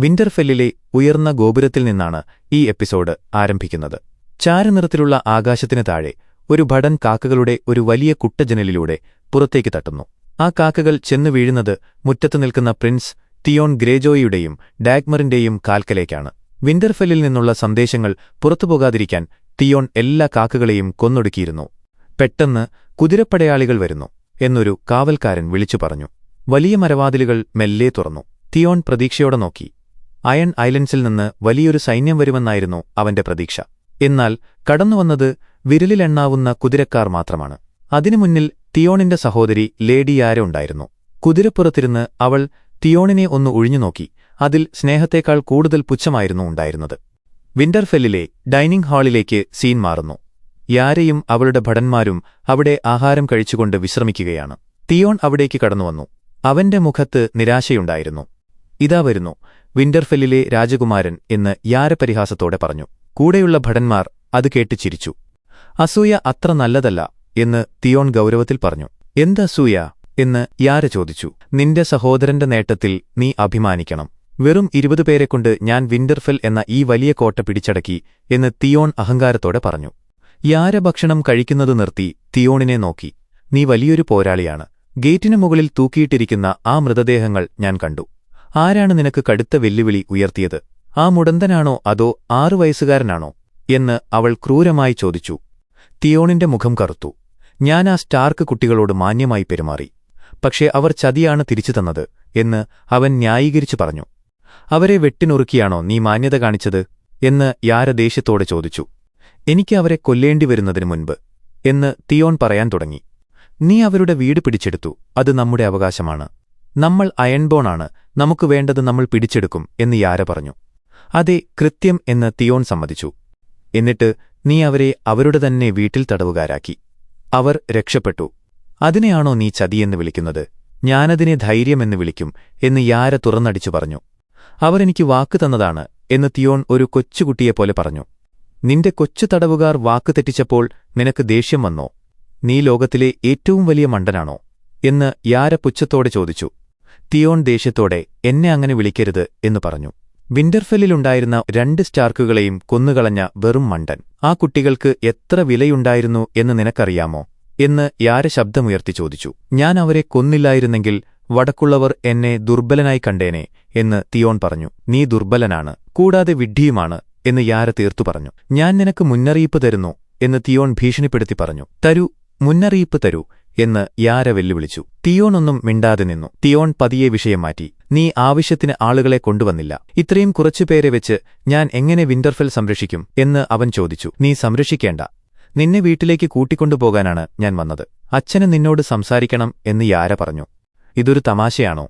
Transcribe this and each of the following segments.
വിന്റർഫെല്ലിലെ ഉയർന്ന ഗോപുരത്തിൽ നിന്നാണ് ഈ എപ്പിസോഡ് ആരംഭിക്കുന്നത്. ചാരനിറത്തിലുള്ള ആകാശത്തിന് താഴെ ഒരു ഭടൻ കാക്കകളുടെ ഒരു വലിയ കുട്ടജനലിലൂടെ പുറത്തേക്ക് തട്ടുന്നു. ആ കാക്കകൾ ചെന്നു വീഴുന്നത് മുറ്റത്തു നിൽക്കുന്ന പ്രിൻസ് തിയോൺ ഗ്രേജോയിയുടെയും ഡാഗ്മറിന്റെയും കാൽക്കലേക്കാണ്. വിന്റർഫെല്ലിൽ നിന്നുള്ള സന്ദേശങ്ങൾ പുറത്തുപോകാതിരിക്കാൻ തിയോൺ എല്ലാ കാക്കകളെയും കൊന്നൊടുക്കിയിരുന്നു. പെട്ടെന്ന് കുതിരപ്പടയാളികൾ വരുന്നു എന്നൊരു കാവൽക്കാരൻ വിളിച്ചു പറഞ്ഞു. വലിയ മരവാതിലുകൾ മെല്ലെ തുറന്നു. തിയോൺ പ്രതീക്ഷയോടെ നോക്കി. അയൺ ഐലൻഡ്സിൽ നിന്ന് വലിയൊരു സൈന്യം വരുമെന്നായിരുന്നു അവന്റെ പ്രതീക്ഷ. എന്നാൽ കടന്നുവന്നത് വിരലിലെണ്ണാവുന്ന കുതിരക്കാർ മാത്രമാണ്. അതിനു മുന്നിൽ തിയോണിന്റെ സഹോദരി ലേഡി യാര ഉണ്ടായിരുന്നു. കുതിരപ്പുറത്തിരുന്ന് അവൾ തിയോണിനെ ഒന്ന് ഒഴിഞ്ഞുനോക്കി. അതിൽ സ്നേഹത്തേക്കാൾ കൂടുതൽ പുച്ഛമായിരുന്നു ഉണ്ടായിരുന്നത്. വിന്റർഫെല്ലിലെ ഡൈനിംഗ് ഹാളിലേക്ക് സീൻ മാറുന്നു. യാരയും അവളുടെ ഭടന്മാരും അവിടെ ആഹാരം കഴിച്ചുകൊണ്ട് വിശ്രമിക്കുകയാണ്. തിയോൺ അവിടേക്ക് കടന്നുവന്നു. അവന്റെ മുഖത്ത് നിരാശയുണ്ടായിരുന്നു. ഇതാ വരുന്നു വിന്റർഫെല്ലിലെ രാജകുമാരൻ എന്ന് യാര പരിഹാസത്തോടെ പറഞ്ഞു. കൂടെയുള്ള ഭടന്മാർ അത് കേട്ട് ചിരിച്ചു. അസൂയ അത്ര നല്ലതല്ല എന്ന് തിയോൺ ഗൗരവത്തിൽ പറഞ്ഞു. എന്തസൂയ എന്ന് യാര ചോദിച്ചു. നിന്റെ സഹോദരന്റെ നേട്ടത്തിൽ നീ അഭിമാനിക്കണം. വെറും 20 പേരെക്കൊണ്ട് ഞാൻ വിന്റർഫെൽ എന്ന ഈ വലിയ കോട്ട പിടിച്ചടക്കി എന്ന് തിയോൺ അഹങ്കാരത്തോടെ പറഞ്ഞു. യാര ഭക്ഷണം കഴിക്കുന്നത് നിർത്തി തിയോണിനെ നോക്കി. നീ വലിയൊരു പോരാളിയാണ്. ഗേറ്റിനു മുകളിൽ തൂക്കിയിട്ടിരിക്കുന്ന ആ മൃതദേഹങ്ങൾ ഞാൻ കണ്ടു. ആരാണ് നിനക്ക് കടുത്ത വെല്ലുവിളി ഉയർത്തിയത്? ആ മുടന്തനാണോ അതോ 6 വയസ്സുകാരനാണോ എന്ന് അവൾ ക്രൂരമായി ചോദിച്ചു. തിയോണിന്റെ മുഖം കറുത്തു. ഞാൻ ആ സ്റ്റാർക്ക് കുട്ടികളോട് മാന്യമായി പെരുമാറി. പക്ഷേ അവർ ചതിയാണ് തിരിച്ചു തന്നത് എന്ന് അവൻ ന്യായീകരിച്ചു പറഞ്ഞു. അവരെ വെട്ടിനുറുക്കിയാണോ നീ മാന്യത കാണിച്ചത് എന്ന് യാര ദേഷ്യത്തോടെ ചോദിച്ചു. എനിക്ക് അവരെ കൊല്ലേണ്ടി വരുന്നതിനു മുൻപ് എന്ന് തിയോൺ പറയാൻ തുടങ്ങി. നീ അവരുടെ വീട് പിടിച്ചെടുത്തു. അത് നമ്മുടെ അവകാശമാണ്. നമ്മൾ അയൺബോണാണ്. നമുക്ക് വേണ്ടത് നമ്മൾ പിടിച്ചെടുക്കും എന്ന് യാര പറഞ്ഞു. അതെ, കൃത്യം എന്ന് തിയോൺ സമ്മതിച്ചു. എന്നിട്ട് നീ അവരെ അവരുടെ തന്നെ വീട്ടിൽ തടവുകാരാക്കി. അവർ രക്ഷപ്പെട്ടു. അതിനെയാണോ നീ ചതിയെന്ന് വിളിക്കുന്നത്? ഞാനതിനെ ധൈര്യമെന്ന് വിളിക്കും എന്ന് യാര തുറന്നടിച്ചു പറഞ്ഞു. അവർ എനിക്ക് വാക്ക് തന്നതാണ് എന്ന് തിയോൺ ഒരു കൊച്ചുകുട്ടിയെപ്പോലെ പറഞ്ഞു. നിന്റെ കൊച്ചു തടവുകാർ വാക്ക് തെറ്റിച്ചപ്പോൾ നിനക്ക് ദേഷ്യം വന്നോ? നീ ലോകത്തിലെ ഏറ്റവും വലിയ മണ്ടനാണോ എന്ന് യാര പുച്ഛത്തോടെ ചോദിച്ചു. തിയോൺ ദേഷ്യത്തോടെ എന്നെ അങ്ങനെ വിളിക്കരുത് എന്ന് പറഞ്ഞു. വിന്റർഫെല്ലിലുണ്ടായിരുന്ന 2 സ്റ്റാർക്കുകളെയും കൊന്നുകളഞ്ഞ വെറും മണ്ടൻ. ആ കുട്ടികൾക്ക് എത്ര വിലയുണ്ടായിരുന്നു എന്ന് നിനക്കറിയാമോ എന്ന് യാര ശബ്ദമുയർത്തി ചോദിച്ചു. ഞാൻ അവരെ കൊന്നില്ലായിരുന്നെങ്കിൽ വടക്കുള്ളവർ എന്നെ ദുർബലനായി കണ്ടേനെ എന്ന് തിയോൺ പറഞ്ഞു. നീ ദുർബലനാണ്, കൂടാതെ വിഡ്ഢിയുമാണ് എന്ന് യാര തീർത്തു പറഞ്ഞു. ഞാൻ നിനക്ക് മുന്നറിയിപ്പ് തരുന്നു എന്ന് തിയോൺ ഭീഷണിപ്പെടുത്തി പറഞ്ഞു. തരൂ, മുന്നറിയിപ്പ് തരൂ എന്ന് യാര വെല്ലുവിളിച്ചു. തിയോൺ ഒന്നും മിണ്ടാതെ നിന്നു. തിയോൺ പതിയെ വിഷയം മാറ്റി. നീ ആവശ്യത്തിന് ആളുകളെ കൊണ്ടുവന്നില്ല. ഇത്രയും കുറച്ചുപേരെ വെച്ച് ഞാൻ എങ്ങനെ വിന്റർഫെൽ സംരക്ഷിക്കും എന്ന് അവൻ ചോദിച്ചു. നീ സംരക്ഷിക്കേണ്ട. നിന്നെ വീട്ടിലേക്ക് കൂട്ടിക്കൊണ്ടുപോകാനാണ് ഞാൻ വന്നത്. അച്ഛന് നിന്നോട് സംസാരിക്കണം എന്ന് യാര പറഞ്ഞു. ഇതൊരു തമാശയാണോ?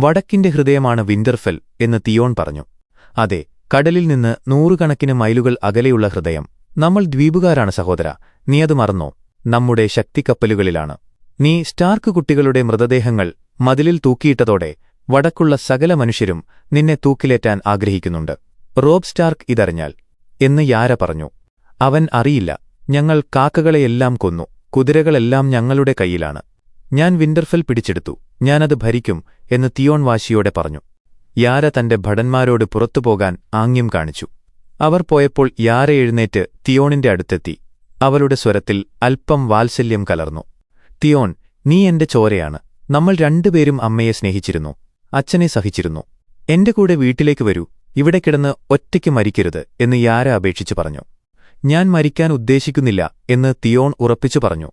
വടക്കിന്റെ ഹൃദയമാണ് വിന്റർഫെൽ എന്ന് തിയോൺ പറഞ്ഞു. അതെ, കടലിൽ നിന്ന് 100 കണക്കിന് മൈലുകൾ അകലെയുള്ള ഹൃദയം. നമ്മൾ ദ്വീപുകാരാണ് സഹോദര. നീ അത് മറന്നോ? നമ്മുടെ ശക്തിക്കപ്പലുകളിലാണ്. നീ സ്റ്റാർക്ക് കുട്ടികളുടെ മൃതദേഹങ്ങൾ മതിലിൽ തൂക്കിയിട്ടതോടെ വടക്കുള്ള സകല മനുഷ്യരും നിന്നെ തൂക്കിലേറ്റാൻ ആഗ്രഹിക്കുന്നുണ്ട്. റോബ് സ്റ്റാർക്ക് ഇതറിഞ്ഞാൽ എന്ന് യാര പറഞ്ഞു. അവൻ അറിയില്ല. ഞങ്ങൾ കാക്കകളെയെല്ലാം കൊന്നു. കുതിരകളെല്ലാം ഞങ്ങളുടെ കൈയിലാണ്. ഞാൻ വിന്റർഫെൽ പിടിച്ചെടുത്തു. ഞാനത് ഭരിക്കും എന്ന് തിയോൺ വാശിയോടെ പറഞ്ഞു. യാര തന്റെ ഭടന്മാരോട് പുറത്തുപോകാൻ ആംഗ്യം കാണിച്ചു. അവർ പോയപ്പോൾ യാര എഴുന്നേറ്റ് തിയോണിന്റെ അടുത്തെത്തി. അവളുടെ സ്വരത്തിൽ അല്പം വാത്സല്യം കലർന്നു. തിയോൺ, നീ എന്റെ ചോരയാണ്. നമ്മൾ 2 പേരും അമ്മയെ സ്നേഹിച്ചിരുന്നു, അച്ഛനെ സഹിച്ചിരുന്നു. എന്റെ കൂടെ വീട്ടിലേക്ക് വരൂ. ഇവിടെ കിടന്ന് ഒറ്റയ്ക്ക് മരിക്കരുത് എന്ന് യാര അപേക്ഷിച്ചു പറഞ്ഞു. ഞാൻ മരിക്കാൻ ഉദ്ദേശിക്കുന്നില്ല എന്ന് തിയോൺ ഉറപ്പിച്ചു പറഞ്ഞു.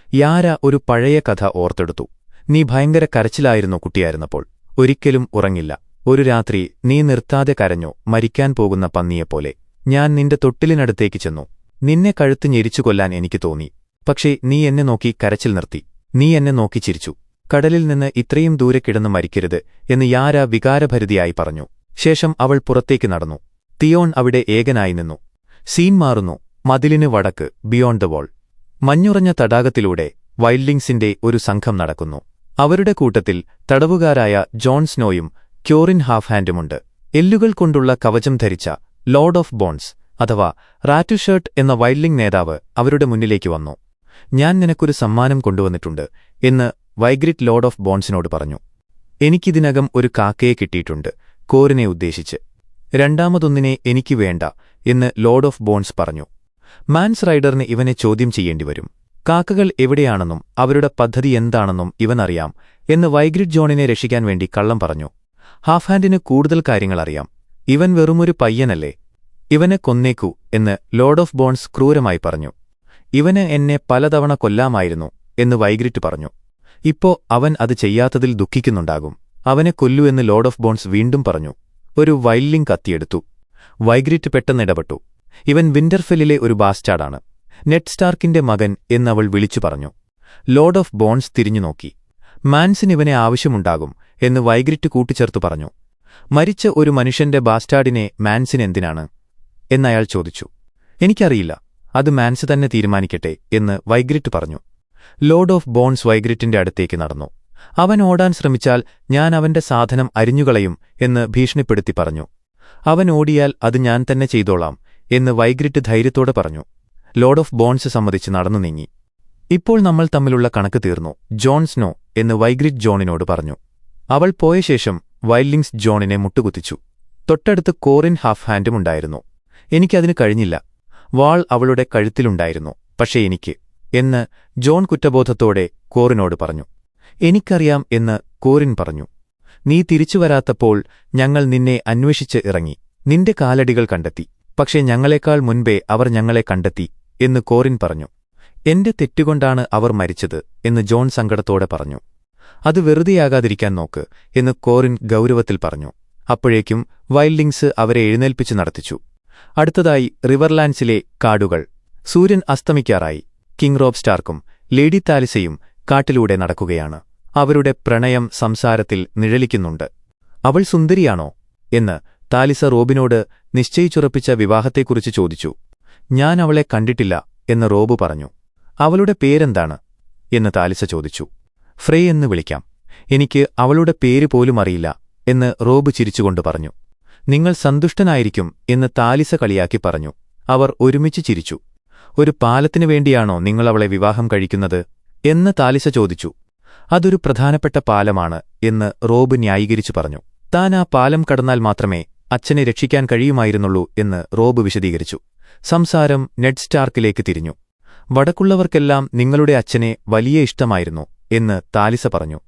യാര ഒരു പഴയ കഥ ഓർത്തെടുത്തു. നീ ഭയങ്കര കരച്ചിലായിരുന്നു കുട്ടിയായിരുന്നപ്പോൾ. ഒരിക്കലും ഉറങ്ങില്ല. ഒരു രാത്രി നീ നിർത്താതെ കരഞ്ഞു, മരിക്കാൻ പോകുന്ന പന്നിയെപ്പോലെ. ഞാൻ നിന്റെ തൊട്ടിലിനടുത്തേക്ക് ചെന്നു. നിന്നെ കഴുത്ത് ഞെരിച്ചു കൊല്ലാൻ എനിക്ക് തോന്നി. പക്ഷേ നീ എന്നെ നോക്കി കരച്ചിൽ നിർത്തി. നീ എന്നെ നോക്കി ചിരിച്ചു. കടലിൽ നിന്ന് ഇത്രയും ദൂരെ കിടന്ന് മരിക്കരുത് എന്ന് യാര വികാരഭരിതയായി പറഞ്ഞു. ശേഷം അവൾ പുറത്തേക്ക് നടന്നു. തിയോൺ അവിടെ ഏകനായി നിന്നു. സീൻ മാറുന്നു. മതിലിന് വടക്ക്, ബിയോണ്ട് ദ വാൾ. മഞ്ഞുറഞ്ഞ തടാകത്തിലൂടെ വൈൽഡിംഗ്സിന്റെ ഒരു സംഘം നടക്കുന്നു. അവരുടെ കൂട്ടത്തിൽ തടവുകാരായ ജോൺ സ്നോയും ക്യോറിൻ ഹാഫ്ഹാൻഡുമുണ്ട്. എല്ലുകൾ കൊണ്ടുള്ള കവചം ധരിച്ച ലോർഡ് ഓഫ് ബോൺസ് അഥവാ റാറ്റുഷേർട്ട് എന്ന വൈൽഡിംഗ് നേതാവ് അവരുടെ മുന്നിലേക്ക് വന്നു. ഞാൻ നിനക്കൊരു സമ്മാനം കൊണ്ടുവന്നിട്ടുണ്ട് എന്ന് വൈഗ്രിറ്റ് ലോർഡ് ഓഫ് ബോൺസിനോട് പറഞ്ഞു. എനിക്കിതിനകം ഒരു കാക്കയെ കിട്ടിയിട്ടുണ്ട്. കോറിനെ ഉദ്ദേശിച്ച്. രണ്ടാമതൊന്നിനെ എനിക്ക് വേണ്ട എന്ന് ലോർഡ് ഓഫ് ബോൺസ് പറഞ്ഞു. മാൻസ് റൈഡറിന് ഇവനെ ചോദ്യം ചെയ്യേണ്ടിവരും. കാക്കകൾ എവിടെയാണെന്നും അവരുടെ പദ്ധതി എന്താണെന്നും ഇവനറിയാം എന്ന് വൈഗ്രിഡ് ജോണിനെ രക്ഷിക്കാൻ വേണ്ടി കള്ളം പറഞ്ഞു. ഹാഫ് ഹാൻഡിന് കൂടുതൽ കാര്യങ്ങൾ അറിയാം. ഇവൻ വെറുമൊരു പയ്യനല്ലേ, ഇവനെ കൊന്നേക്കൂ എന്ന് ലോർഡ് ഓഫ് ബോൺസ് ക്രൂരമായി പറഞ്ഞു. ഇവന് എന്നെ പലതവണ കൊല്ലാമായിരുന്നു എന്ന് വൈഗ്രിറ്റ് പറഞ്ഞു. ഇപ്പോ അവൻ അത് ചെയ്യാത്തതിൽ ദുഃഖിക്കുന്നുണ്ടാകും. അവനെ കൊല്ലൂ എന്ന് ലോർഡ് ഓഫ് ബോൺസ് വീണ്ടും പറഞ്ഞു. ഒരു വൈൽലിംഗ് കത്തിയെടുത്തു. വൈഗ്രിറ്റ് പെട്ടെന്നിടപെട്ടു. ഇവൻ വിന്റർഫെല്ലിലെ ഒരു ബാസ്റ്റാർഡാണ്, നെഡ് സ്റ്റാർക്കിന്റെ മകൻ എന്നവൾ വിളിച്ചു പറഞ്ഞു. ലോർഡ് ഓഫ് ബോൺസ് തിരിഞ്ഞുനോക്കി. മാൻസിനിവനെ ആവശ്യമുണ്ടാകും എന്ന് വൈഗ്രിറ്റ് കൂട്ടിച്ചേർത്തു പറഞ്ഞു. മരിച്ച ഒരു മനുഷ്യന്റെ ബാസ്റ്റാർഡിനെ മാൻസിനെന്തിനാണ് എന്നയാൾ ചോദിച്ചു. എനിക്കറിയില്ല, അത് മാൻസ് തന്നെ തീരുമാനിക്കട്ടെ എന്ന് വൈഗ്രിറ്റ് പറഞ്ഞു. ലോർഡ് ഓഫ് ബോൺസ് വൈഗ്രിറ്റിന്റെ അടുത്തേക്ക് നടന്നു. അവൻ ഓടാൻ ശ്രമിച്ചാൽ ഞാൻ അവന്റെ സാധനം അരിഞ്ഞുകളയും എന്ന് ഭീഷണിപ്പെടുത്തി പറഞ്ഞു. അവൻ ഓടിയാൽ അത് ഞാൻ തന്നെ ചെയ്തോളാം എന്ന് വൈഗ്രിറ്റ് ധൈര്യത്തോടെ പറഞ്ഞു. ലോർഡ് ഓഫ് ബോൺസ് സമ്മതിച്ച് നടന്നു നീങ്ങി. ഇപ്പോൾ നമ്മൾ തമ്മിലുള്ള കണക്ക് തീർന്നു, ജോൺ സ്നോ എന്ന് വൈഗ്രിറ്റ് ജോണിനോട് പറഞ്ഞു. അവൾ പോയ ശേഷം വൈൽഡിങ്സ് ജോണിനെ മുട്ടുകുത്തിച്ചു. തൊട്ടടുത്ത് കോറിൻ ഹാഫ് ഹാൻഡുമുണ്ടായിരുന്നു. എനിക്കതിന് കഴിഞ്ഞില്ല. വാൾ അവളുടെ കഴുത്തിലുണ്ടായിരുന്നു. പക്ഷേ എനിക്ക് എന്ന് ജോൺ കുറ്റബോധത്തോടെ കോറിനോട് പറഞ്ഞു. എനിക്കറിയാം എന്ന് കോറിൻ പറഞ്ഞു. നീ തിരിച്ചുവരാത്തപ്പോൾ ഞങ്ങൾ നിന്നെ അന്വേഷിച്ച് ഇറങ്ങി. നിന്റെ കാലടികൾ കണ്ടെത്തി. പക്ഷേ ഞങ്ങളെക്കാൾ മുൻപേ അവർ ഞങ്ങളെ കണ്ടെത്തി എന്ന് കോറിൻ പറഞ്ഞു. എന്റെ തെറ്റുകൊണ്ടാണ് അവർ മരിച്ചത് എന്ന് ജോൺ സങ്കടത്തോടെ പറഞ്ഞു. അത് വെറുതെയാകാതിരിക്കാൻ നോക്ക് എന്ന് കോറിൻ ഗൗരവത്തിൽ പറഞ്ഞു. അപ്പോഴേക്കും വൈൽഡിങ്സ് അവരെ എഴുന്നേൽപ്പിച്ച് നടത്തിച്ചു. അടുത്തതായി റിവർലാൻഡ്സിലെ കാടുകൾ. സൂര്യൻ അസ്തമിക്കാറായി. കിങ് റോബ് സ്റ്റാർക്കും ലേഡി താലിസയും കാട്ടിലൂടെ നടക്കുകയാണ്. അവരുടെ പ്രണയം സംസാരത്തിൽ നിഴലിക്കുന്നുണ്ട്. അവൾ സുന്ദരിയാണോ എന്ന് താലിസ റോബിനോട് നിശ്ചയിച്ചുറപ്പിച്ച വിവാഹത്തെക്കുറിച്ച് ചോദിച്ചു. ഞാൻ അവളെ കണ്ടിട്ടില്ല എന്ന് റോബ് പറഞ്ഞു. അവളുടെ പേരെന്താണ് എന്ന് താലിസ ചോദിച്ചു. ഫ്രേ എന്ന് വിളിക്കാം. എനിക്ക് അവളുടെ പേര് പോലും അറിയില്ല എന്ന് റോബ് ചിരിച്ചുകൊണ്ട് പറഞ്ഞു. നിങ്ങൾ സന്തുഷ്ടനായിരിക്കും എന്ന് താലിസ കളിയാക്കി പറഞ്ഞു. അവർ ഒരുമിച്ച് ചിരിച്ചു. ഒരു പാലത്തിനു വേണ്ടിയാണോ നിങ്ങൾ അവളെ വിവാഹം കഴിക്കുന്നത് എന്ന് താലിസ ചോദിച്ചു. അതൊരു പ്രധാനപ്പെട്ട പാലമാണ് എന്ന് റോബ് ന്യായീകരിച്ചു പറഞ്ഞു. താൻ ആ പാലം കടന്നാൽ മാത്രമേ അച്ഛനെ രക്ഷിക്കാൻ കഴിയുമായിരുന്നുള്ളൂ എന്ന് റോബ് വിശദീകരിച്ചു. സംസാരം നെഡ് സ്റ്റാർക്കിലേക്ക് തിരിഞ്ഞു. വടക്കുള്ളവർക്കെല്ലാം നിങ്ങളുടെ അച്ഛനെ വലിയ ഇഷ്ടമായിരുന്നു എന്ന് താലിസ പറഞ്ഞു.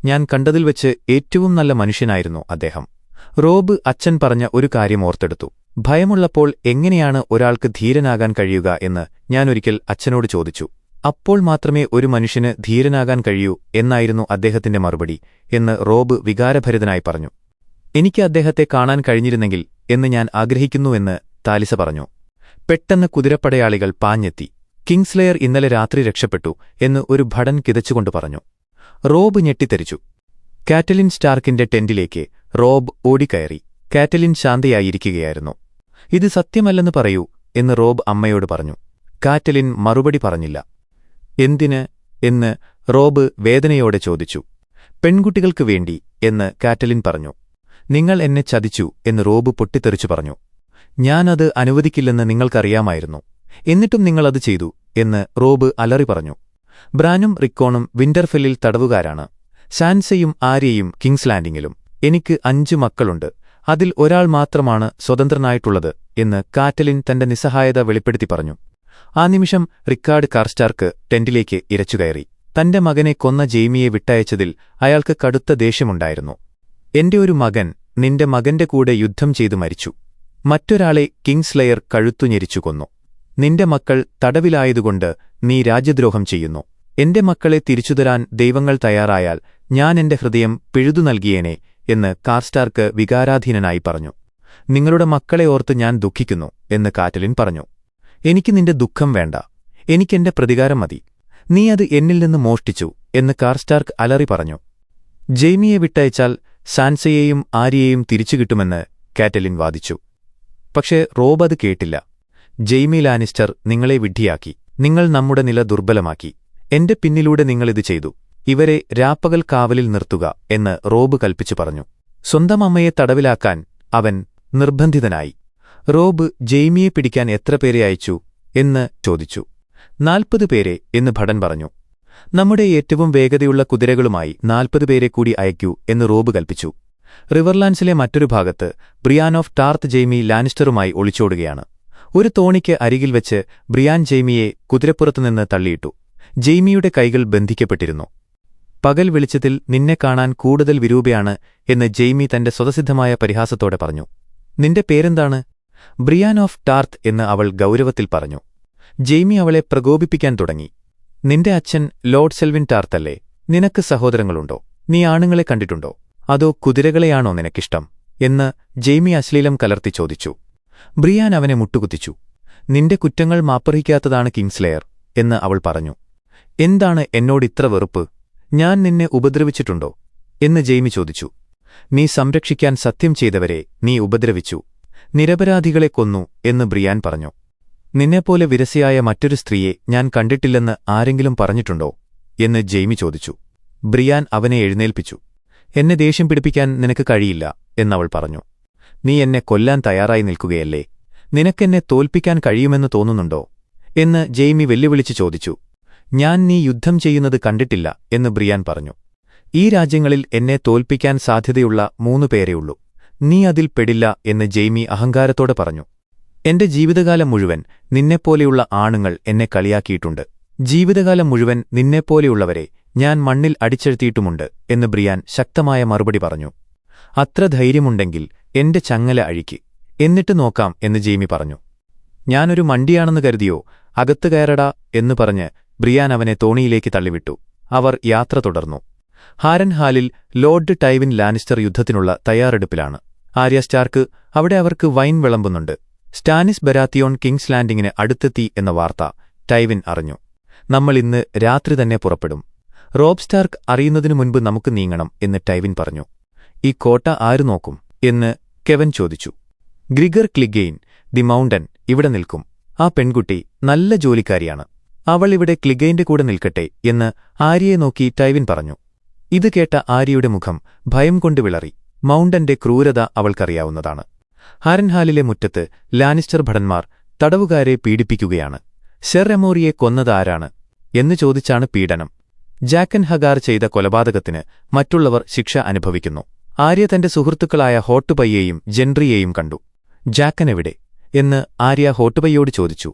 ഞാൻ കണ്ടതിൽ വെച്ച് ഏറ്റവും നല്ല മനുഷ്യനായിരുന്നു അദ്ദേഹം. റോബ് അച്ഛൻ പറഞ്ഞ ഒരു കാര്യം ഓർത്തെടുത്തു. ഭയമുള്ളപ്പോൾ എങ്ങനെയാണ് ഒരാൾക്ക് ധീരനാകാൻ കഴിയുക എന്ന് ഞാനൊരിക്കൽ അച്ഛനോട് ചോദിച്ചു. അപ്പോൾ മാത്രമേ ഒരു മനുഷ്യന് ധീരനാകാൻ കഴിയൂ എന്നായിരുന്നു അദ്ദേഹത്തിന്റെ മറുപടി എന്ന് റോബ് വികാരഭരിതനായി പറഞ്ഞു. എനിക്ക് അദ്ദേഹത്തെ കാണാൻ കഴിഞ്ഞിരുന്നെങ്കിൽ എന്ന് ഞാൻ ആഗ്രഹിക്കുന്നുവെന്ന് താലിസ പറഞ്ഞു. പെട്ടെന്ന് കുതിരപ്പടയാളികൾ പാഞ്ഞെത്തി. കിങ്സ്ലെയർ ഇന്നലെ രാത്രി രക്ഷപ്പെട്ടു എന്ന് ഒരു ഭടൻ കിതച്ചുകൊണ്ട് പറഞ്ഞു. റോബ് ഞെട്ടിത്തെറിച്ചു. കാറ്റലിൻ സ്റ്റാർക്കിന്റെ ടെന്റിലേക്ക് റോബ് ഓടിക്കയറി. കാറ്റലിൻ ശാന്തയായിരിക്കുകയായിരുന്നു. ഇത് സത്യമല്ലെന്ന് പറയൂ എന്ന് റോബ് അമ്മയോട് പറഞ്ഞു. കാറ്റലിൻ മറുപടി പറഞ്ഞില്ല. എന്തിന് എന്ന് റോബ് വേദനയോടെ ചോദിച്ചു. പെൺകുട്ടികൾക്ക് വേണ്ടി എന്ന് കാറ്റലിൻ പറഞ്ഞു. നിങ്ങൾ എന്നെ ചതിച്ചു എന്ന് റോബ് പൊട്ടിത്തെറിച്ചു പറഞ്ഞു. ഞാനത് അനുവദിക്കില്ലെന്ന് നിങ്ങൾക്കറിയാമായിരുന്നു. എന്നിട്ടും നിങ്ങളത് ചെയ്തു എന്ന് റോബ് അലറി പറഞ്ഞു. ബ്രാനും റിക്കോണും വിന്റർഫെല്ലിൽ തടവുകാരാണ്. സാൻസയും ആര്യയും കിങ്സ് ലാൻഡിങ്ങിലും. എനിക്ക് 5 മക്കളുണ്ട്. അതിൽ ഒരാൾ മാത്രമാണ് സ്വതന്ത്രനായിട്ടുള്ളത് എന്ന് കാറ്റലിൻ തന്റെ നിസ്സഹായത വെളിപ്പെടുത്തി പറഞ്ഞു. ആ നിമിഷം റിക്കാർഡ് കാർസ്റ്റാർക്ക് ടെന്റിലേക്ക് ഇരച്ചുകയറി. തന്റെ മകനെ കൊന്ന ജെയ്മിയെ വിട്ടയച്ചതിൽ അയാൾക്ക് കടുത്ത ദേഷ്യമുണ്ടായിരുന്നു. എന്റെ ഒരു മകൻ നിന്റെ മകന്റെ കൂടെ യുദ്ധം ചെയ്തു മരിച്ചു. മറ്റൊരാളെ കിങ്സ്ലെയർ കഴുത്തുഞെരിച്ചു കൊന്നു. നിന്റെ മക്കൾ തടവിലായതുകൊണ്ട് നീ രാജ്യദ്രോഹം ചെയ്യുന്നു. എന്റെ മക്കളെ തിരിച്ചുതരാൻ ദൈവങ്ങൾ തയ്യാറായാൽ ഞാൻ എന്റെ ഹൃദയം പിഴുതു നൽകിയേനെ എന്ന് കാർസ്റ്റാർക്ക് വികാരാധീനനായി പറഞ്ഞു. നിങ്ങളുടെ മക്കളെ ഓർത്ത് ഞാൻ ദുഃഖിക്കുന്നു എന്ന് കാറ്റലിൻ പറഞ്ഞു. എനിക്ക് നിന്റെ ദുഃഖം വേണ്ട, എനിക്കെന്റെ പ്രതികാരം മതി. നീ അത് എന്നിൽ നിന്ന് മോഷ്ടിച്ചു എന്ന് കാർസ്റ്റാർക്ക് അലറി പറഞ്ഞു. ജെയ്മിയെ വിട്ടയച്ചാൽ സാൻസയെയും ആര്യയെയും തിരിച്ചുകിട്ടുമെന്ന് കാറ്റലിൻ വാദിച്ചു. പക്ഷേ റോബ് അത് കേട്ടില്ല. ജെയ്മി ലാനിസ്റ്റർ നിങ്ങളെ വിഡ്ഢിയാക്കി. നിങ്ങൾ നമ്മുടെ നില ദുർബലമാക്കി. എന്റെ പിന്നിലൂടെ നിങ്ങളിത് ചെയ്തു. ഇവരെ രാപ്പകൽ കാവലിൽ നിർത്തുക എന്ന് റോബ് കൽപ്പിച്ചു പറഞ്ഞു. സ്വന്തം അമ്മയെ തടവിലാക്കാൻ അവൻ നിർബന്ധിതനായി. റോബ് ജെയ്മിയെ പിടിക്കാൻ എത്ര പേരെ അയച്ചു എന്ന് ചോദിച്ചു. 40 പേരെ എന്ന് ഭടൻ പറഞ്ഞു. നമ്മുടെ ഏറ്റവും വേഗതയുള്ള കുതിരകളുമായി 40 പേരെ കൂടി അയക്കൂ എന്ന് റോബ് കൽപ്പിച്ചു. റിവർലാൻഡ്സിലെ മറ്റൊരു ഭാഗത്ത് ബ്രിയാൻ ഓഫ് ടാർത്ത് ജെയ്മി ലാനിസ്റ്ററുമായി ഒളിച്ചോടുകയാണ്. ഒരു തോണിക്ക് അരികിൽ വെച്ച് ബ്രിയാൻ ജെയ്മിയെ കുതിരപ്പുറത്തുനിന്ന് തള്ളിയിട്ടു. ജെയ്മിയുടെ കൈകൾ ബന്ധിക്കപ്പെട്ടിരുന്നു. പകൽ വെളിച്ചത്തിൽ നിന്നെ കാണാൻ കൂടുതൽ വിരൂപയാണ് എന്ന് ജെയ്മി തന്റെ സ്വതസിദ്ധമായ പരിഹാസത്തോടെ പറഞ്ഞു. നിന്റെ പേരെന്താണ്? ബ്രിയാൻ ഓഫ് ടാർത്ത് എന്ന് അവൾ ഗൗരവത്തിൽ പറഞ്ഞു. ജെയ്മി അവളെ പ്രകോപിപ്പിക്കാൻ തുടങ്ങി. നിന്റെ അച്ഛൻ ലോർഡ് സെൽവിൻ ടാർത്തല്ലേ? നിനക്ക് സഹോദരങ്ങളുണ്ടോ? നീ ആണുങ്ങളെ കണ്ടിട്ടുണ്ടോ? അതോ കുതിരകളെയാണോ നിനക്കിഷ്ടം എന്ന് ജെയ്മി അശ്ലീലം കലർത്തി ചോദിച്ചു. ബ്രിയാൻ അവനെ മുട്ടുകുത്തിച്ചു. നിന്റെ കുറ്റങ്ങൾ മാപ്പറിയിക്കാത്തതാണ് കിങ്സ്ലെയർ എന്ന് അവൾ പറഞ്ഞു. എന്താണ് എന്നോടിത്ര വെറുപ്പ്? ഞാൻ നിന്നെ ഉപദ്രവിച്ചിട്ടുണ്ടോ എന്ന് ജെയ്മി ചോദിച്ചു. നീ സംരക്ഷിക്കാൻ സത്യം ചെയ്തവരെ നീ ഉപദ്രവിച്ചു. നിരപരാധികളെ കൊന്നു എന്ന് ബ്രിയാൻ പറഞ്ഞു. നിന്നെപ്പോലെ വിരസയായ മറ്റൊരു സ്ത്രീയെ ഞാൻ കണ്ടിട്ടില്ലെന്ന് ആരെങ്കിലും പറഞ്ഞിട്ടുണ്ടോ എന്ന് ജെയ്മി ചോദിച്ചു. ബ്രിയാൻ അവനെ എഴുന്നേൽപ്പിച്ചു. എന്നെ ദേഷ്യം പിടിപ്പിക്കാൻ നിനക്ക് കഴിയില്ല എന്നവൾ പറഞ്ഞു. നീ എന്നെ കൊല്ലാൻ തയ്യാറായി നിൽക്കുകയല്ലേ? നിനക്കെന്നെ തോൽപ്പിക്കാൻ കഴിയുമെന്ന് തോന്നുന്നുണ്ടോ എന്ന് ജെയ്മി വെല്ലുവിളിച്ചു ചോദിച്ചു. ഞാൻ നീ യുദ്ധം ചെയ്യുന്നത് കണ്ടിട്ടില്ല എന്ന് ബ്രിയാൻ പറഞ്ഞു. ഈ രാജ്യങ്ങളിൽ എന്നെ തോൽപ്പിക്കാൻ സാധ്യതയുള്ള 3 പേരെയുള്ളൂ. നീ അതിൽ പെടില്ല എന്ന് ജെയ്മി അഹങ്കാരത്തോടെ പറഞ്ഞു. എന്റെ ജീവിതകാലം മുഴുവൻ നിന്നെപ്പോലെയുള്ള ആണുങ്ങൾ എന്നെ കളിയാക്കിയിട്ടുണ്ട്. ജീവിതകാലം മുഴുവൻ നിന്നെപ്പോലെയുള്ളവരെ ഞാൻ മണ്ണിൽ അടിച്ചെഴുത്തിയിട്ടുമുണ്ട് എന്ന് ബ്രിയാൻ ശക്തമായ മറുപടി പറഞ്ഞു. അത്ര ധൈര്യമുണ്ടെങ്കിൽ എന്റെ ചങ്ങല അഴിക്ക്, എന്നിട്ട് നോക്കാം എന്ന് ജെയ്മി പറഞ്ഞു. ഞാനൊരു മണ്ടിയാണെന്ന് കരുതിയോ? അകത്ത് കയറടാ എന്ന് പറഞ്ഞ് ബ്രിയാൻ അവനെ തോണിയിലേക്ക് തള്ളിവിട്ടു. അവർ യാത്ര തുടർന്നു. ഹാരൻഹാലിൽ ലോർഡ് ടൈവിൻ ലാനിസ്റ്റർ യുദ്ധത്തിനുള്ള തയ്യാറെടുപ്പിലാണ്. ആര്യ സ്റ്റാർക്ക് അവിടെ അവർക്ക് വൈൻ വിളമ്പുന്നുണ്ട്. സ്റ്റാനിസ് ബരാത്തിയോൺ കിങ്സ് ലാൻഡിങ്ങിന് അടുത്തെത്തി എന്ന വാർത്ത ടൈവിൻ അറിഞ്ഞു. നമ്മൾ ഇന്ന് രാത്രി തന്നെ പുറപ്പെടും. റോബ് സ്റ്റാർക്ക് അറിയുന്നതിനു മുൻപ് നമുക്ക് നീങ്ങണം എന്ന് ടൈവിൻ പറഞ്ഞു. ഈ കോട്ട ആരു നോക്കും എന്ന് കെവൻ ചോദിച്ചു. ഗ്രിഗർ ക്ലിഗെയിൻ ദി മൗണ്ടൻ ഇവിടെ നിൽക്കും. ആ പെൺകുട്ടി നല്ല ജോലിക്കാരിയാണ്. അവൾ ഇവിടെ ക്ലിഗെയിന്റെ കൂടെ നിൽക്കട്ടെ എന്ന് ആര്യയെ നോക്കി ടൈവിൻ പറഞ്ഞു. ഇത് കേട്ട ആര്യയുടെ മുഖം ഭയം കൊണ്ട് വിളറി. മൗണ്ടന്റെ ക്രൂരത അവൾക്കറിയാവുന്നതാണ്. ഹാരൻഹാലിലെ മുറ്റത്ത് ലാനിസ്റ്റർ ഭടന്മാർ തടവുകാരെ പീഡിപ്പിക്കുകയാണ്. സെർ എമോറിയെ കൊന്നതാരാണ് എന്ന് ചോദിച്ചാണ് പീഡനം. ജാക്കൻ ഹഗാർ ചെയ്ത കൊലപാതകത്തിന് മറ്റുള്ളവർ ശിക്ഷ അനുഭവിക്കുന്നു. ആര്യ തന്റെ സുഹൃത്തുക്കളായ ഹോട്ടുപയ്യെയും ജെൻട്രിയെയും കണ്ടു. ജാക്കൻ എവിടെ എന്ന് ആര്യ ഹോട്ടുപയ്യോട് ചോദിച്ചു.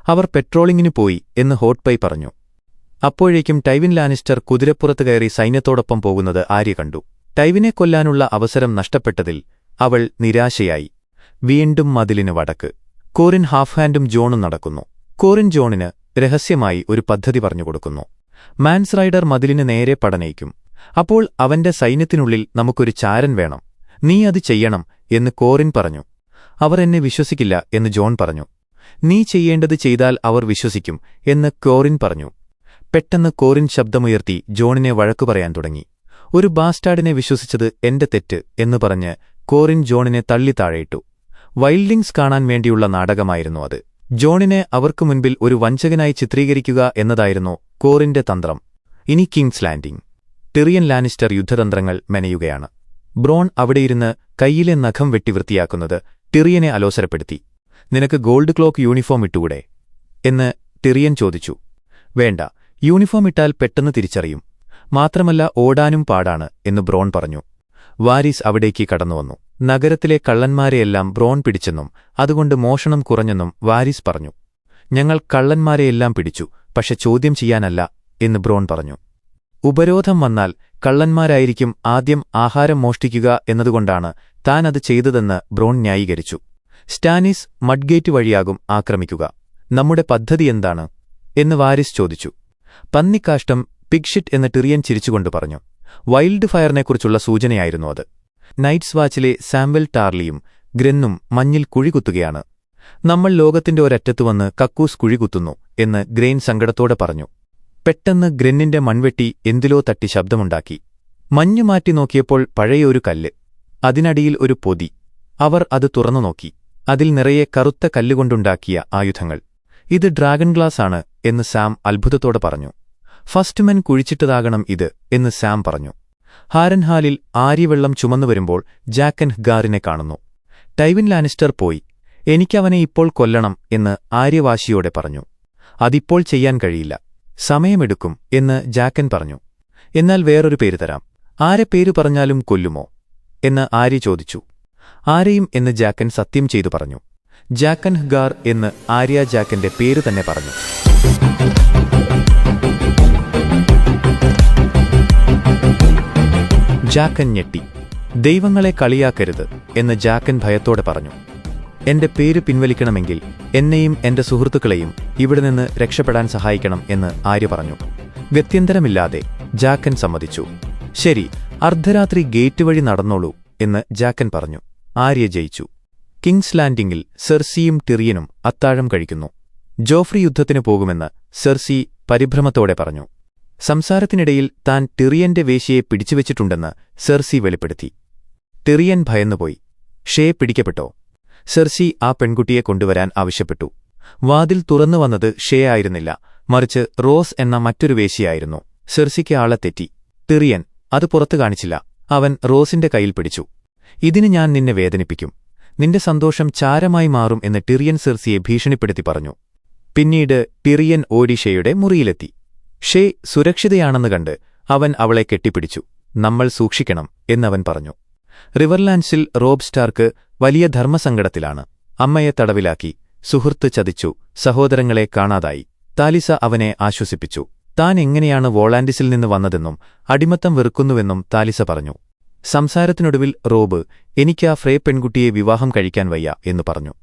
അവർ പെട്രോളിങ്ങിനു പോയി എന്ന് ഹോട്ട്പൈ പറഞ്ഞു. അപ്പോഴേക്കും ടൈവിൻ ലാനിസ്റ്റർ കുതിരപ്പുറത്ത് കയറി സൈന്യത്തോടൊപ്പം പോകുന്നത് ആര്യ കണ്ടു. ടൈവിനെ കൊല്ലാനുള്ള അവസരം നഷ്ടപ്പെട്ടതിൽ അവൾ നിരാശയായി. വീണ്ടും മതിലിന് വടക്ക് കോറിൻ ഹാഫ്ഹാൻഡും ജോണും നടക്കുന്നു. കോറിൻ ജോണിന് രഹസ്യമായി ഒരു പദ്ധതി പറഞ്ഞുകൊടുക്കുന്നു. മാൻസ് റൈഡർ മതിലിന് നേരെ പടനയിക്കും. അപ്പോൾ അവന്റെ സൈന്യത്തിനുള്ളിൽ നമുക്കൊരു ചാരൻ വേണം. നീ അത് ചെയ്യണം എന്ന് കോറിൻ പറഞ്ഞു. അവർ എന്നെ വിശ്വസിക്കില്ല എന്ന് ജോൺ പറഞ്ഞു. നീ ചെയ്യേണ്ടത് ചെയ്താൽ അവർ വിശ്വസിക്കും എന്ന് കോറിൻ പറഞ്ഞു. പെട്ടെന്ന് കോറിൻ ശബ്ദമുയർത്തി ജോണിനെ വഴക്കു പറയാൻ തുടങ്ങി. ഒരു ബാസ്റ്റാർഡിനെ വിശ്വസിച്ചത് എന്റെ തെറ്റ് എന്ന് പറഞ്ഞ് കോറിൻ ജോണിനെ തള്ളി താഴെയിട്ടു. വൈൽഡിങ്സ് കാണാൻ വേണ്ടിയുള്ള നാടകമായിരുന്നു അത്. ജോണിനെ അവർക്കു മുൻപിൽ ഒരു വഞ്ചകനായി ചിത്രീകരിക്കുക എന്നതായിരുന്നു കോറിന്റെ തന്ത്രം. ഇനി കിങ്സ് ലാൻഡിംഗ്. ടിറിയൻ ലാനിസ്റ്റർ യുദ്ധതന്ത്രങ്ങൾ മെനയുകയാണ്. ബ്രോൺ അവിടെയിരുന്ന് കൈയിലെ നഖം വെട്ടി വൃത്തിയാക്കുന്നത് ടിറിയനെ അലോസരപ്പെടുത്തി. നിനക്ക് ഗോൾഡ് ക്ലോക്ക് യൂണിഫോം ഇട്ടുകൂടെ എന്ന് ടിറിയൻ ചോദിച്ചു. വേണ്ട, യൂണിഫോം ഇട്ടാൽ പെട്ടെന്ന് തിരിച്ചറിയും. മാത്രമല്ല ഓടാനും പാടാണ് എന്ന് ബ്രോൺ പറഞ്ഞു. വാരിസ് അവിടേക്ക് കടന്നുവന്നു. നഗരത്തിലെ കള്ളന്മാരെയെല്ലാം ബ്രോൺ പിടിച്ചെന്നും അതുകൊണ്ട് മോഷണം കുറഞ്ഞെന്നും വാരിസ് പറഞ്ഞു. ഞങ്ങൾ കള്ളന്മാരെയെല്ലാം പിടിച്ചു, പക്ഷെ ചോദ്യം ചെയ്യാനല്ല എന്ന് ബ്രോൺ പറഞ്ഞു. ഉപരോധം വന്നാൽ കള്ളന്മാരായിരിക്കും ആദ്യം ആഹാരം മോഷ്ടിക്കുക എന്നതുകൊണ്ടാണ് താൻ അത് ചെയ്തതെന്ന് ബ്രോൺ ന്യായീകരിച്ചു. സ്റ്റാനിസ് മഡ്ഗേറ്റ് വഴിയാകും ആക്രമിക്കുക. നമ്മുടെ പദ്ധതി എന്താണ് എന്ന് വാരിസ് ചോദിച്ചു. പന്നിക്കാഷ്ടം, പിഗ്ഷിറ്റ് എന്ന് ടിറിയൻ ചിരിച്ചുകൊണ്ട് പറഞ്ഞു. വൈൽഡ് ഫയറിനെക്കുറിച്ചുള്ള സൂചനയായിരുന്നു അത്. നൈറ്റ്സ് വാച്ചിലെ സാംവെൽ ടാർലിയും ഗ്രെന്നും മഞ്ഞിൽ കുഴികുത്തുകയാണ്. നമ്മൾ ലോകത്തിന്റെ ഒരറ്റത്ത് വന്ന് കക്കൂസ് കുഴികുത്തുന്നു എന്ന് ഗ്രെയിൻ സങ്കടത്തോടെ പറഞ്ഞു. പെട്ടെന്ന് ഗ്രെന്നിന്റെ മൺവെട്ടി എന്തിലോ തട്ടി ശബ്ദമുണ്ടാക്കി. മഞ്ഞു മാറ്റി നോക്കിയപ്പോൾ പഴയൊരു കല്ല്, അതിനടിയിൽ ഒരു പൊതി. അവർ അത് തുറന്നു നോക്കി. അതിൽ നിറയെ കറുത്ത കല്ലുകൊണ്ടുണ്ടാക്കിയ ആയുധങ്ങൾ. ഇത് ഡ്രാഗൺ ഗ്ലാസ് ആണ് എന്ന് സാം അത്ഭുതത്തോടെ പറഞ്ഞു. ഫസ്റ്റ്മെൻ കുഴിച്ചിട്ടതാകണം ഇത് എന്ന് സാം പറഞ്ഞു. ഹാരൻഹാലിൽ ആര്യവെള്ളം ചുമന്നുവരുമ്പോൾ ജാക്കൻ ഹ്ഗാറിനെ കാണുന്നു. ടൈവിൻ ലാനിസ്റ്റർ പോയി. എനിക്കവനെ ഇപ്പോൾ കൊല്ലണം എന്ന് ആര്യവാശിയോടെ പറഞ്ഞു. അതിപ്പോൾ ചെയ്യാൻ കഴിയില്ല, സമയമെടുക്കും എന്ന് ജാക്കൻ പറഞ്ഞു. എന്നാൽ വേറൊരു പേര് തരാം. ആരെ പേരു പറഞ്ഞാലും കൊല്ലുമോ എന്ന് ആര്യ ചോദിച്ചു. ആരെയും എന്ന് ജാക്കൻ സത്യം ചെയ്തു പറഞ്ഞു. ജാക്കൻ ഹ്ഗാർ എന്ന് ആര്യ ജാക്കന്റെ പേര് തന്നെ പറഞ്ഞു. ജാക്കൻ ഞെട്ടി. ദൈവങ്ങളെ കളിയാക്കരുത് എന്ന് ജാക്കൻ ഭയത്തോടെ പറഞ്ഞു. എന്റെ പേര് പിൻവലിക്കണമെങ്കിൽ എന്നെയും എന്റെ സുഹൃത്തുക്കളെയും ഇവിടെ നിന്ന് രക്ഷപ്പെടാൻ സഹായിക്കണം എന്ന് ആര്യ പറഞ്ഞു. ഗത്യന്തരമില്ലാതെ ജാക്കൻ സമ്മതിച്ചു. ശരി, അർദ്ധരാത്രി ഗേറ്റ് വഴി നടന്നോളൂ എന്ന് ജാക്കൻ പറഞ്ഞു. ആര്യ ജയിച്ചു. കിങ്സ് ലാൻഡിംഗിൽ സെർസിയും ടിറിയനും അത്താഴം കഴിക്കുന്നു. ജോഫ്രി യുദ്ധത്തിന് പോകുമെന്ന് സെർസി പരിഭ്രമത്തോടെ പറഞ്ഞു. സംസാരത്തിനിടയിൽ താൻ ടിറിയന്റെ വേശ്യയെ പിടിച്ചുവെച്ചിട്ടുണ്ടെന്ന് സെർസി വെളിപ്പെടുത്തി. ടിറിയൻ ഭയന്നുപോയി. ഷേ പിടിക്കപ്പെട്ടോ? സെർസി ആ പെൺകുട്ടിയെ കൊണ്ടുവരാൻ ആവശ്യപ്പെട്ടു. വാതിൽ തുറന്നു വന്നത് ഷേ ആയിരുന്നില്ല, മറിച്ച് റോസ് എന്ന മറ്റൊരു വേശ്യയായിരുന്നു. സെർസിക്ക് ആളെ തെറ്റി. ടിറിയൻ അത് പുറത്തു കാണിച്ചില്ല. അവൻ റോസിന്റെ കയ്യിൽ പിടിച്ചു. ഇതിന് ഞാൻ നിന്നെ വേദനിപ്പിക്കും. നിന്റെ സന്തോഷം ചാരമായി മാറും എന്ന് ടിറിയൻ സെർസിയെ ഭീഷണിപ്പെടുത്തി പറഞ്ഞു. പിന്നീട് ടിറിയൻ ഓടി ഷേയുടെ മുറിയിലെത്തി. ഷേ സുരക്ഷിതയാണെന്ന് കണ്ട് അവൻ അവളെ കെട്ടിപ്പിടിച്ചു. നമ്മൾ സൂക്ഷിക്കണം എന്നവൻ പറഞ്ഞു. റിവർലാൻഡ്സിൽ റോബ് സ്റ്റാർക്ക് വലിയ ധർമ്മസങ്കടത്തിലാണ്. അമ്മയെ തടവിലാക്കി, സുഹൃത്ത് ചതിച്ചു, സഹോദരങ്ങളെ കാണാതായി. താലിസ അവനെ ആശ്വസിപ്പിച്ചു. താൻ എങ്ങനെയാണ് വോളാൻഡിസിൽ നിന്ന് വന്നതെന്നും അടിമത്തം വെറുക്കുന്നുവെന്നും താലിസ പറഞ്ഞു. സംസാരത്തിനൊടുവിൽ റോബ്, എനിക്കാ ഫ്രേ പെൺകുട്ടിയെ വിവാഹം കഴിക്കാൻ വയ്യ എന്നു പറഞ്ഞു.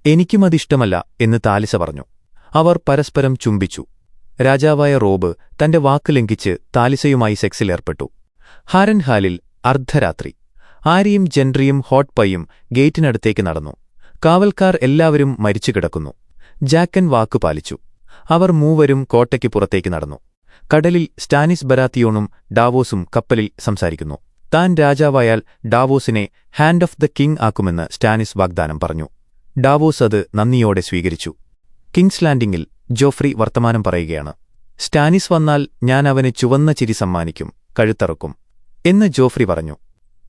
എനിക്കുമതിഷ്ടമല്ല എന്ന് താലിസ പറഞ്ഞു. അവർ പരസ്പരം ചുംബിച്ചു. രാജാവായ റോബ് തന്റെ വാക്ക് ലംഘിച്ച് താലിസയുമായി സെക്സിലേർപ്പെട്ടു. ഹാരൻഹാലിൽ അർദ്ധരാത്രി. ആര്യയും ജെൻട്രിയും ഹോട്ട് പൈയും ഗേറ്റിനടുത്തേക്ക് നടന്നു. കാവൽക്കാർ എല്ലാവരും മരിച്ചു കിടക്കുന്നു. ജാക്കൻ വാക്കുപാലിച്ചു. അവർ മൂവരും കോട്ടയ്ക്ക് പുറത്തേക്ക് നടന്നു. കടലിൽ സ്റ്റാനിസ് ബരാത്തിയോണും ഡാവോസും കപ്പലിൽ സംസാരിക്കുന്നു. താൻ രാജാവായാൽ ഡാവോസിനെ ഹാൻഡ് ഓഫ് ദ കിങ് ആക്കുമെന്ന് സ്റ്റാനിസ് വാഗ്ദാനം പറഞ്ഞു. ഡാവോസ് അത് നന്ദിയോടെ സ്വീകരിച്ചു. കിങ്സ് ലാൻഡിംഗിൽ ജോഫ്രി വർത്തമാനം പറയുകയാണ്. സ്റ്റാനിസ് വന്നാൽ ഞാൻ അവന് ചുവന്ന ചിരി സമ്മാനിക്കും, കഴുത്തറുക്കും എന്ന് ജോഫ്രി പറഞ്ഞു.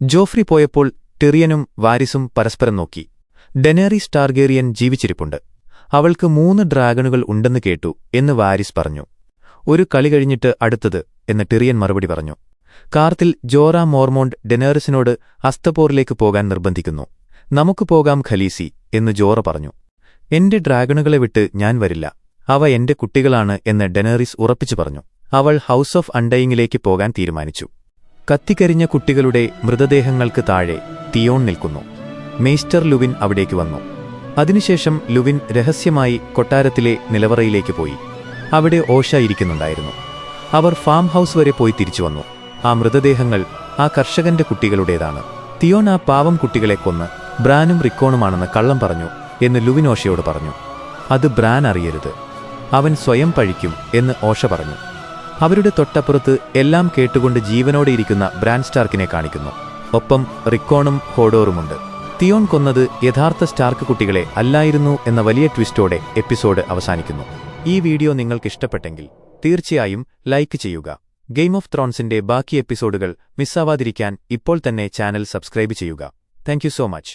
ജോഫ്രി പോയപ്പോൾ ടിറിയനും വാരിസും പരസ്പരം നോക്കി. ഡെനേറിസ് ടാർഗേറിയൻ ജീവിച്ചിരിപ്പുണ്ട്. അവൾക്ക് 3 ഡ്രാഗണുകൾ ഉണ്ടെന്ന് കേട്ടു എന്ന് വാരിസ് പറഞ്ഞു. ഒരു കളി കഴിഞ്ഞിട്ട് അടുത്തത് എന്ന് ടിറിയൻ മറുപടി പറഞ്ഞു. കാർത്തിൽ ജോറ മോർമോണ്ട് ഡെനേറിസിനോട് അസ്തപോറിലേക്ക് പോകാൻ നിർബന്ധിക്കുന്നു. നമുക്ക് പോകാം ഖലീസി എന്ന് ജോറ പറഞ്ഞു. എന്റെ ഡ്രാഗണുകളെ വിട്ട് ഞാൻ വരില്ല, അവ എന്റെ കുട്ടികളാണ് എന്ന് ഡെനേറിസ് ഉറപ്പിച്ചു പറഞ്ഞു. അവൾ ഹൗസ് ഓഫ് അണ്ടയിങ്ങിലേക്ക് പോകാൻ തീരുമാനിച്ചു. കത്തിക്കരിഞ്ഞ കുട്ടികളുടെ മൃതദേഹങ്ങൾക്ക് താഴെ തിയോൺ നിൽക്കുന്നു. മെയ്സ്റ്റർ ലുവിൻ അവിടേക്ക് വന്നു. അതിനുശേഷം ലുവിൻ രഹസ്യമായി കൊട്ടാരത്തിലെ നിലവറയിലേക്ക് പോയി. അവിടെ ഓഷ ഇരിക്കുന്നുണ്ടായിരുന്നു. അവർ ഫാം ഹൗസ് വരെ പോയി തിരിച്ചുവന്നു. ആ മൃതദേഹങ്ങൾ ആ കർഷകന്റെ കുട്ടികളുടേതാണ്. തിയോൺ ആ പാവം കുട്ടികളെ കൊന്ന് ബ്രാനും റിക്കോണുമാണെന്ന് കള്ളം പറഞ്ഞു എന്ന് ലുവിൻ ഓഷയോട് പറഞ്ഞു. അത് ബ്രാൻ അറിയരുത്, അവൻ സ്വയം പഴിക്കും എന്ന് ഓഷ പറഞ്ഞു. അവരുടെ തൊട്ടപ്പുറത്ത് എല്ലാം കേട്ടുകൊണ്ട് ജീവനോടെയിരിക്കുന്ന ബ്രാൻ സ്റ്റാർക്കിനെ കാണിക്കുന്നു. ഒപ്പം റിക്കോണും ഹോഡോറുമുണ്ട്. തിയോൺ കൊന്നത് യഥാർത്ഥ സ്റ്റാർക്ക് കുട്ടികളെ അല്ലായിരുന്നു എന്ന വലിയ ട്വിസ്റ്റോടെ എപ്പിസോഡ് അവസാനിക്കുന്നു. ഈ വീഡിയോ നിങ്ങൾക്കിഷ്ടപ്പെട്ടെങ്കിൽ തീർച്ചയായും ലൈക്ക് ചെയ്യുക. ഗെയിം ഓഫ് ത്രോൺസിന്റെ ബാക്കി എപ്പിസോഡുകൾ മിസ്സാവാതിരിക്കാൻ ഇപ്പോൾ തന്നെ ചാനൽ സബ്സ്ക്രൈബ് ചെയ്യുക. Thank you so much.